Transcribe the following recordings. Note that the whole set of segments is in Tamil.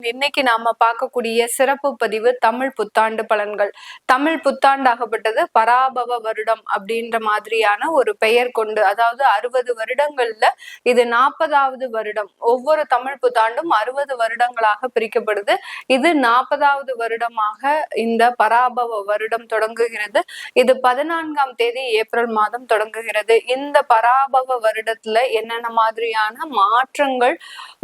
இன்னைக்கு நாம பார்க்கக்கூடிய சிறப்பு பதிவு தமிழ் புத்தாண்டு பலன்கள். தமிழ் புத்தாண்டாகப்பட்டது பராபவ வருடம் அப்படின்ற மாதிரியான ஒரு பெயர் கொண்டு, அதாவது 60 வருடங்கள்ல இது 40வது வருடம். ஒவ்வொரு தமிழ் புத்தாண்டும் 60 வருடங்களாக பிரிக்கப்படுது. இது 40வது வருடமாக இந்த பராபவ வருடம் தொடங்குகிறது. இது 14ஆம் தேதி ஏப்ரல் மாதம் தொடங்குகிறது. இந்த பராபவ வருடத்துல என்னென்ன மாதிரியான மாற்றங்கள்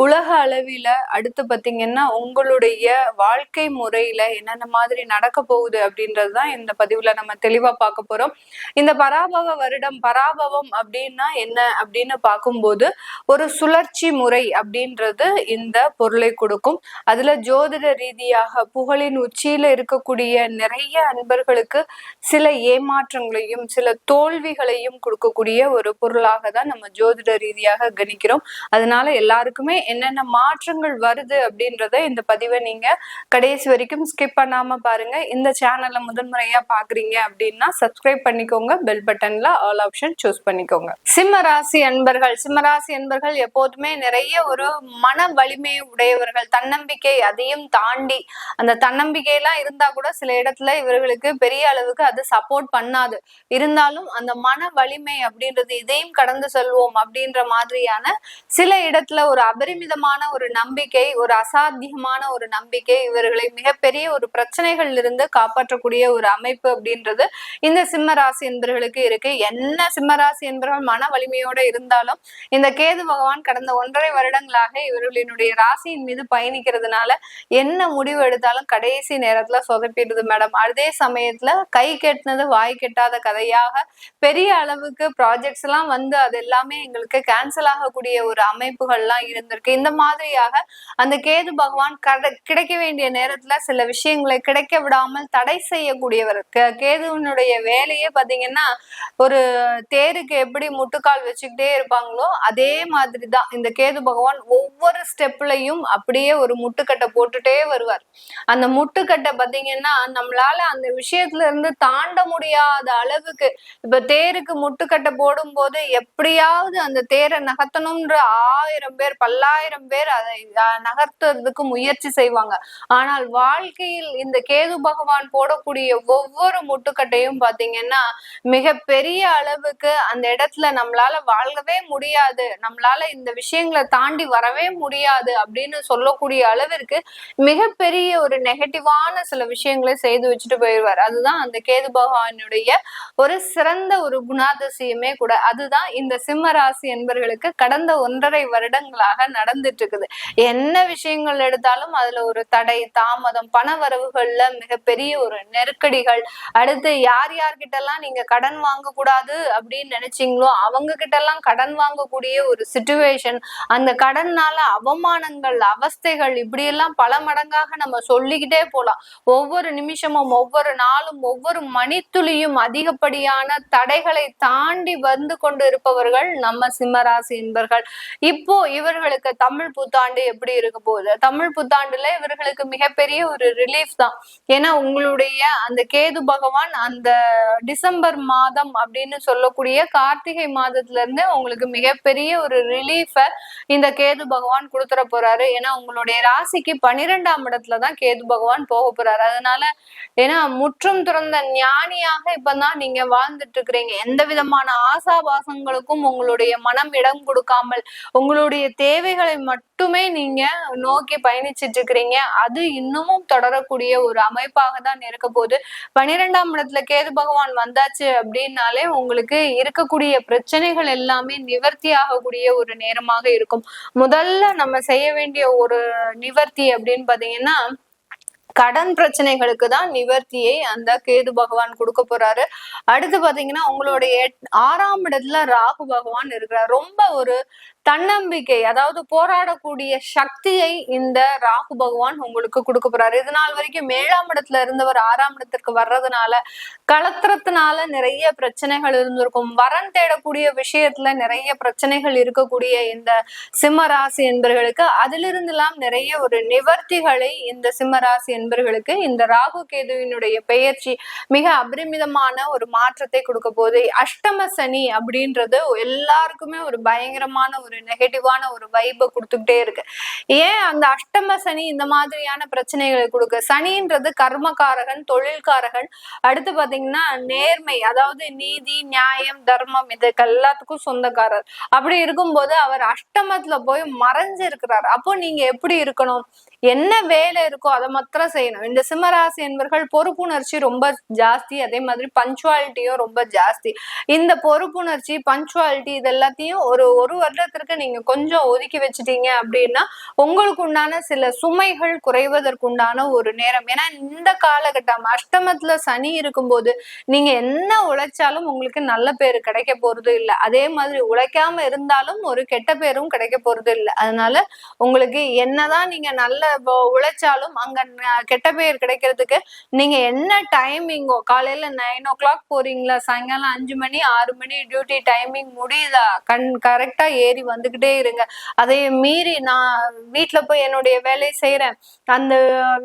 உலக அளவில அடுத்து பாத்தீங்கன்னா உங்களுடைய வாழ்க்கை முறையில என்னென்ன மாதிரி நடக்க போகுது அப்படின்றதுதான் இந்த பதிவுல நம்ம தெளிவா பார்க்க போறோம். இந்த பராபவ வருடம், பராபவம் அப்படின்னா என்ன அப்படின்னு பார்க்கும்போது ஒரு சுழற்சி முறை அப்படின்றது இந்த பொருளை கொடுக்கும். அதுல ஜோதிட ரீதியாக புகழின் உச்சியில இருக்கக்கூடிய நிறைய அன்பர்களுக்கு சில ஏமாற்றங்களையும் சில தோல்விகளையும் கொடுக்கக்கூடிய ஒரு பொருளாக தான் நம்ம ஜோதிட ரீதியாக கணிக்கிறோம். அதனால எல்லாருக்குமே என்னென்ன மாற்றங்கள் வருது அப்படின்றத இந்த பதிவை நீங்க கடைசி வரைக்கும் ஸ்கிப் பண்ணாம பாருங்க. இந்த சேனல்ல முதன்முறையா பாக்குறீங்க அப்படின்னா சப்ஸ்கிரைப் பண்ணிக்கோங்க, பெல் பட்டன்ல ஆல் ஆப்ஷன் சூஸ் பண்ணிக்கோங்க. சிம்மராசி அன்பர்கள் எப்போதுமே நிறைய ஒரு மன வலிமை உடையவர்கள், தன்னம்பிக்கை. அதையும் தாண்டி அந்த தன்னம்பிக்கையெல்லாம் இருந்தா கூட சில இடத்துல இவர்களுக்கு பெரிய அளவுக்கு அது சப்போர்ட் பண்ணாது. இருந்தாலும் அந்த மன வலிமை அப்படின்றது, இதையும் கடந்து செல்வோம் அப்படின்ற மாதிரியான சில இடத்துல ஒரு அபரிமிதமான ஒரு நம்பிக்கை, ஒரு அசாத்தியமான ஒரு நம்பிக்கை இவர்களை மிகப்பெரிய ஒரு பிரச்சனைகள் இருந்து காப்பாற்றக்கூடிய ஒரு அமைப்பு அப்படின்றது இந்த சிம்மராசி என்பர்களுக்கு இருக்கு. என்ன சிம்மராசி என்பவர்கள் மன வலிமையோட இருந்தாலும் இந்த கேது பகவான் கடந்த 1.5 வருடங்களாக இவர்களினுடைய ராசியின் மீது பயணிக்கிறதுனால என்ன முடிவு எடுத்தாலும் கடைசி நேரத்துல சொதப்பிடுது மேடம். அதே சமயத்துல கை கெட்டினது வாய் கெட்டாத கதையாக பெரிய அளவுக்கு ப்ராஜெக்ட்ஸ் எல்லாம் வந்து அது எல்லாமே எங்களுக்கு கேன்சல் ஆகக்கூடிய ஒரு அமைப்புகள்லாம் இருந்திருக்கு. இந்த மாதிரியாக அந்த கேது பகவான் கிடைக்க வேண்டிய நேரத்துல சில விஷயங்களை கிடைக்க விடாமல் தடை செய்யக்கூடியவர். கேதுவனுடைய வேலையே பாத்தீங்கன்னா ஒரு தேருக்கு எப்படி முட்டுக்கால் வச்சுக்கிட்டே இருப்பாங்களோ அதே மாதிரிதான் இந்த கேது பகவான் ஒவ்வொரு ஸ்டெப்லையும் அப்படியே ஒரு முட்டுக்கட்டை போட்டுட்டே வருவார். அந்த முட்டுக்கட்டை பாத்தீங்கன்னா நம்மளால அந்த விஷயத்துல இருந்து தாண்ட முடியாத அளவுக்கு, இப்ப தேருக்கு முட்டுக்கட்டை போடும் போது எப்படியாவது அந்த தேரை நகர்த்தணும்ன்ற 1000 பேர் 10,000 பேர் அதை நகர்த்துறதுக்கு முயற்சி செய்வாங்க. ஆனால் வாழ்க்கையில் இந்த கேது பகவான் போடக்கூடிய ஒவ்வொரு முட்டுக்கட்டையும் பாத்தீங்கன்னா மிக பெரிய அளவுக்கு அந்த இடத்துல நம்மளால வாழவே முடியாது, நம்மளால இந்த விஷயங்களை தாண்டி வரவே முடியாது அப்படின்னு சொல்லக்கூடிய அளவிற்கு மிகப்பெரிய ஒரு நெகட்டிவான சில விஷயங்களை செய்து வச்சுட்டு போயிடுவார். அதுதான் அந்த கேது பகவானுடைய ஒரு சிறந்த ஒரு குணாதிசயமே கூட. அதுதான் இந்த சிம்ம ராசி என்பர்களுக்கு கடந்த 1.5 வருடங்களாக நடந்துட்டு இருக்குது. என்ன விஷயங்கள் எடுத்தாலும் அதுல ஒரு தடை, தாமதம், பண வரவுகள்ல மிகப்பெரிய ஒரு நெருக்கடிகள். அடுத்து யார்கிட்ட எல்லாம் நீங்க கடன் வாங்க கூடாது அப்படின்னு நினைச்சீங்களோ அவங்க கிட்ட எல்லாம் கடன் வாங்கக்கூடிய ஒரு சிச்சுவேஷன், அந்த கடன்னால அவமானங்கள், அவஸ்தைகள், இப்படி எல்லாம் பல மடங்காக நம்ம சொல்லிக்கிட்டே போலாம். ஒவ்வொரு நிமிஷமும் ஒவ்வொரு நாளும் ஒவ்வொரு மணித்துளியும் அதிகப்படியான தடைகளை தாண்டி வந்து கொண்டு இருப்பவர்கள் நம்ம சிம்மராசி என்பர்கள். இப்போ இவர்களுக்கு தமிழ் புத்தாண்டு எப்படி இருக்க போகுது? தமிழ் புத்தாண்டுல இவர்களுக்கு மிகப்பெரிய ஒரு ரிலீஃப் தான். ஏன்னா உங்களுடைய அந்த கேது பகவான் அந்த டிசம்பர் மாதம் அப்படின்னு சொல்லக்கூடிய கார்த்திகை மாதத்துல இருந்து உங்களுக்கு மிகப்பெரிய ஒரு ரிலீஃப இந்த கேது பகவான் கொடுத்துட போறாரு. ஏன்னா உங்களுடைய ராசிக்கு 12ஆம் இடத்துலதான் கேது பகவான் போக போறாரு. அதனால ஏன்னா முற்றும் துறந்த ஞானியாக இப்பதான் நீங்க வாழ்ந்துட்டு இருக்கிறீங்க. எந்த விதமான ஆசாபாசங்களுக்கும் உங்களுடைய மனம் இடம் கொடுக்காமல் உங்களுடைய தேவைகளை மட்டுமே நீங்க நோக்கி பயணிச்சிட்டு இருக்கிறீங்க. அது இன்னமும் தொடரக்கூடிய ஒரு அமைப்பாக தான் இருக்க போகுது. 12ஆம் இடத்துல கேது பகவான் வந்தாச்சு அப்படின்னாலே உங்களுக்கு இருக்கக்கூடிய பிரச்சனைகள் எல்லாமே நிவர்த்தி ஆகக்கூடிய ஒரு நேரமாக இருக்கும். முதல்ல நம்ம செய்ய வேண்டிய ஒரு நிவர்த்தி அப்படின்னு பாத்தீங்கன்னா கடன் பிரச்சனைகளுக்கு தான் நிவர்த்தியை அந்த கேது பகவான் கொடுக்க போறாரு. அடுத்து பாத்தீங்கன்னா உங்களுடைய 6ஆம் இடத்துல ராகு பகவான் இருக்கிறார். ரொம்ப ஒரு தன்னம்பிக்கை, அதாவது போராடக்கூடிய சக்தியை இந்த ராகு பகவான் உங்களுக்கு கொடுக்க போறாரு. இது நாள் வரைக்கும் 7ஆம் இடத்துல இருந்தவர் 6ஆம் இடத்திற்கு வர்றதுனால களத்திரத்தினால நிறைய பிரச்சனைகள் இருந்திருக்கும். வரன் தேடக்கூடிய விஷயத்துல நிறைய பிரச்சனைகள் இருக்கக்கூடிய இந்த சிம்ம ராசி என்பர்களுக்கு அதிலிருந்து எல்லாம் நிறைய ஒரு நிவர்த்திகளை இந்த சிம்ம ராசி என்பர்களுக்கு இந்த ராகு கேதுவினுடைய பெயர்ச்சி மிக அபரிமிதமான ஒரு மாற்றத்தை கொடுக்க போகுது. அஷ்டம சனி அப்படின்றது எல்லாருக்குமே ஒரு பயங்கரமான ஒரு ஒரு நெகட்டிவான ஒரு வைப்பை கொடுத்துக்கிட்டே இருக்கு. ஏன் அந்த அஷ்டம சனி இந்த மாதிரியான பிரச்சனைகளை கொடுக்கு? சனின்றது கர்மகாரகன், தொழில்காரகன், அடுத்து பாத்தீங்கன்னா நேர்மை, அதாவது நீதி, நியாயம், தர்மம், இதுக்கு எல்லாத்துக்கும் சொந்தக்காரர். அப்படி இருக்கும்போது அவர் அஷ்டமத்துல போய் மறைஞ்சு இருக்கிறார். அப்போ நீங்க எப்படி இருக்கணும்? என்ன வேலை இருக்கோ அதை மாத்திரம் செய்யணும். இந்த சிம்மராசி என்பர்கள் பொறுப்புணர்ச்சி ரொம்ப ஜாஸ்தி, அதே மாதிரி பஞ்சுவாலிட்டியும் ரொம்ப ஜாஸ்தி. இந்த பொறுப்புணர்ச்சி, பஞ்சுவாலிட்டி இது எல்லாத்தையும் ஒரு வருடத்திற்கு நீங்க கொஞ்சம் ஒதுக்கி வச்சுட்டீங்க அப்படின்னா உங்களுக்கு உண்டான சில சுமைகள் குறைவதற்குண்டான ஒரு நேரம். ஏன்னா இந்த காலகட்டம் அஷ்டமத்துல சனி இருக்கும்போது நீங்க என்ன உழைச்சாலும் உங்களுக்கு நல்ல பேரு கிடைக்க போறது இல்லை. அதே மாதிரி உழைக்காம இருந்தாலும் ஒரு கெட்ட பேரும் கிடைக்க போறது இல்லை. அதனால உங்களுக்கு என்னதான் நீங்க நல்ல உழைச்சாலும் அங்க கெட்ட பேர் கிடைக்கிறதுக்கு நீங்க என்ன டைமிங்கோ, காலையில 9 o'clock போறீங்களா, சாயங்காலம் 5 மணி 6 மணி டியூட்டி டைமிங் முடியுதா, கரெக்டா ஏறி வந்துகிட்டே இருங்க. அதை மீறி நான் வீட்டுல போய் என்னுடைய வேலையை செய்யறேன், அந்த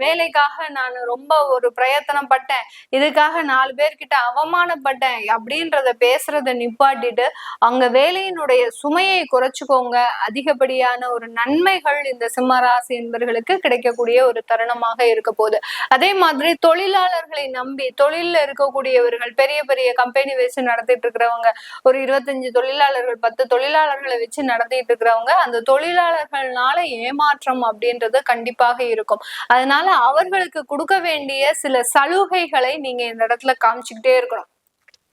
வேலைக்காக நான் ரொம்ப ஒரு பிரயத்தனம் பட்டேன், இதுக்காக 4 பேர்கிட்ட அவமானப்பட்டேன் அப்படின்றத பேசுறத நிப்பாட்டிட்டு அங்க வேலையினுடைய சுமையை குறைச்சுக்கோங்க. அதிகப்படியான ஒரு நன்மைகள் இந்த சிம்மராசி என்பவர்களுக்கு கிடைக்கக்கூடிய ஒரு தருணமாக இருக்க போகுது. அதே மாதிரி தொழிலாளர்களை நம்பி தொழில இருக்கக்கூடியவர்கள், பெரிய பெரிய கம்பெனி வச்சு நடத்திட்டு இருக்கிறவங்க, ஒரு 25 தொழிலாளர்கள் 10 தொழிலாளர்களை வச்சு நடத்திட்டு இருக்கிறவங்க, அந்த தொழிலாளர்கள்னால ஏமாற்றம் அப்படின்றது கண்டிப்பாக இருக்கும். அதனால அவர்களுக்கு கொடுக்க வேண்டிய சில சலுகைகளை நீங்க இந்த இடத்துல காமிச்சுக்கிட்டே இருக்கணும்.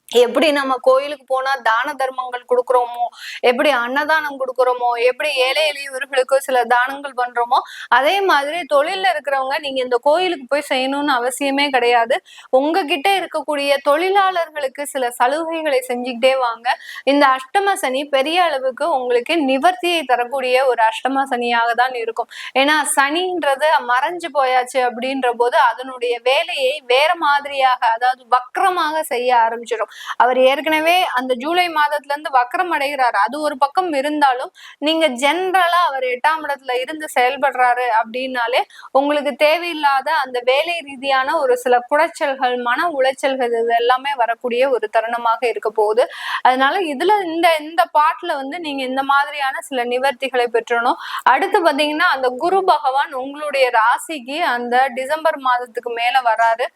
எப்படி நம்ம கோயிலுக்கு போனா தான தர்மங்கள் கொடுக்குறோமோ, எப்படி அன்னதானம் கொடுக்குறோமோ, எப்படி ஏழை எளியவர்களுக்கு சில தானங்கள் பண்றோமோ, அதே மாதிரி தொழில்ல இருக்கிறவங்க நீங்க இந்த கோயிலுக்கு போய் செய்யணும்னு அவசியமே கிடையாது. உங்ககிட்ட இருக்கக்கூடிய தொழிலாளர்களுக்கு சில சலுகைகளை செஞ்சுக்கிட்டே வாங்க. இந்த அஷ்டம சனி பெரிய அளவுக்கு உங்களுக்கு நிவர்த்தியை தரக்கூடிய ஒரு அஷ்டம சனியாக தான் இருக்கும். ஏன்னா சனின்றது மறைஞ்சு போயாச்சு அப்படின்ற போது அதனுடைய வேலையை வேற மாதிரியாக, அதாவது வக்ரமாக செய்ய ஆரம்பிச்சிடும். அவர் ஏற்கனவே அந்த ஜூலை மாதத்துல இருந்து வக்ரம் அடைகிறாரு. அது ஒரு பக்கம் இருந்தாலும் நீங்க ஜென்ரலா அவர் 8ஆம் இடத்துல இருந்து செயல்படுறாரு அப்படின்னாலே உங்களுக்கு தேவையில்லாத அந்த வேலை ரீதியான ஒரு சில குடைச்சல்கள், மன உளைச்சல்கள் இது எல்லாமே வரக்கூடிய ஒரு தருணமாக இருக்க போகுது. அதனால இதுல இந்த பாட்டுல நீங்க இந்த மாதிரியான சில நிவர்த்திகளை பெற்றணும். அடுத்து பாத்தீங்கன்னா அந்த குரு பகவான் உங்களுடைய ராசிக்கு அந்த டிசம்பர் மாதத்துக்கு மேல வராரு,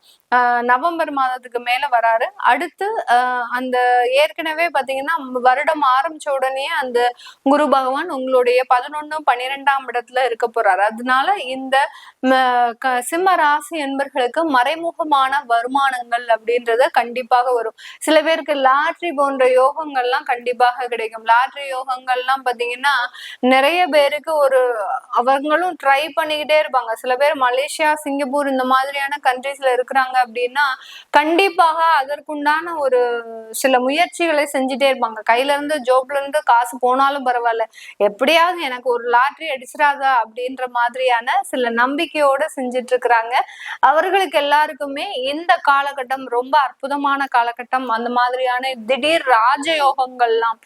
நவம்பர் மாதத்துக்கு மேல வராரு. அடுத்து அந்த ஏற்கனவே பாத்தீங்கன்னா வருடம் ஆரம்பிச்ச உடனே அந்த குரு பகவான் உங்களுடைய 11, 12ஆம் இடத்துல இருக்க போறாரு. அதனால இந்த சிம்ம ராசி என்பர்களுக்கு மறைமுகமான வருமானங்கள் அப்படின்றது கண்டிப்பாக வரும். சில பேருக்கு லாட்ரி போன்ற யோகங்கள்லாம் கண்டிப்பாக கிடைக்கும். லாட்ரி யோகங்கள்லாம் பாத்தீங்கன்னா நிறைய பேருக்கு அவங்களும் ட்ரை பண்ணிக்கிட்டே இருப்பாங்க. சில பேர் மலேசியா, சிங்கப்பூர் இந்த மாதிரியான கண்ட்ரீஸ்ல இருக்கிறாங்க அப்படின்னா கண்டிப்பாக அதற்குண்டான ஒரு சில முயற்சிகளை செஞ்சுட்டே இருப்பாங்க. கையில இருந்து ஜோப்ல இருந்து காசு போனாலும் பரவாயில்ல, எப்படியாவது எனக்கு ஒரு லாட்ரி அடிச்சிடாதா அப்படின்ற மாதிரியான சில நம்பிக்கையோட செஞ்சுட்டு இருக்கிறாங்க. அவர்களுக்கு எல்லாருக்குமே இந்த காலகட்டம் ரொம்ப அற்புதமான காலகட்டம். அந்த மாதிரியான திடீர் ராஜயோகங்கள்லாம்,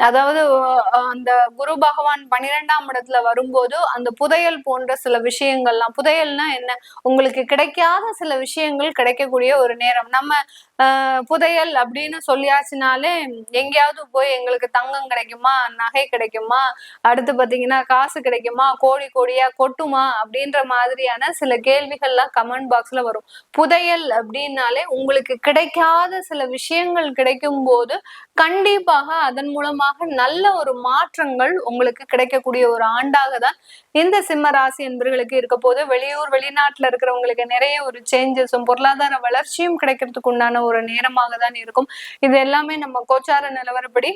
அதாவது அந்த குரு பகவான் 12ஆம் இடத்துல வரும்போது அந்த புதையல் போன்ற சில விஷயங்கள்லாம், புதையல்னா என்ன, உங்களுக்கு கிடைக்காத சில விஷயங்கள் கிடைக்கக்கூடிய ஒரு நேரம். நம்ம புதையல் அப்படின்னு சொல்லியாச்சுனாலே எங்கேயாவது போய் எங்களுக்கு தங்கம் கிடைக்குமா, நகை கிடைக்குமா, அடுத்து பாத்தீங்கன்னா காசு கிடைக்குமா, கோடி கோடியா கொட்டுமா அப்படின்ற மாதிரியான சில கேள்விகள்லாம் கமெண்ட் பாக்ஸ்ல வரும். புதையல் அப்படின்னாலே உங்களுக்கு கிடைக்காத சில விஷயங்கள் கிடைக்கும் போது கண்டிப்பாக அதன் மூலமாக நல்ல ஒரு மாற்றங்கள் உங்களுக்கு கிடைக்கக்கூடிய ஒரு ஆண்டாக தான் இந்த சிம்ம ராசி என்பவர்களுக்கு இருக்க போது. வெளியூர் வெளிநாட்டுல இருக்கிறவங்களுக்கு நிறைய ஒரு சேஞ்சஸும் பொருளாதார வளர்ச்சியும் கிடைக்கிறதுக்கு உண்டான ஒரு நேரமாக தான் இருக்கும். இது எல்லாமே நம்ம கோச்சார நிலவரப்படி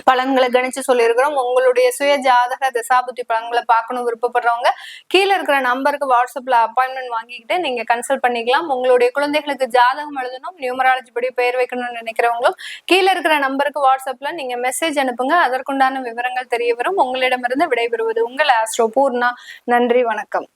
பலன்களை கணிச்சு சொல்லியிருக்கிறோம். உங்களுடைய சுய ஜாதக தசாபுத்தி பலன்களை பார்க்கணும் விருப்பப்படுறவங்க கீழே இருக்கிற நம்பருக்கு வாட்ஸ்அப்ல அப்பாயின்மெண்ட் வாங்கிக்கிட்டு நீங்க கன்சல்ட் பண்ணிக்கலாம். உங்களுடைய குழந்தைகளுக்கு ஜாதகம் எழுதணும், நியூமராலஜி படி பெயர் வைக்கணும்னு நினைக்கிறவங்களும் கீழே இருக்கிற நம்பருக்கு வாட்ஸ்அப்ல நீங்க மெசேஜ் அனுப்புங்க. அதற்குண்டான விவரங்கள் தெரிய வரும். உங்களிடமிருந்து விடைபெறுவது உங்கள் ஆஸ்ட்ரோ பூர்ணா. நன்றி, வணக்கம்.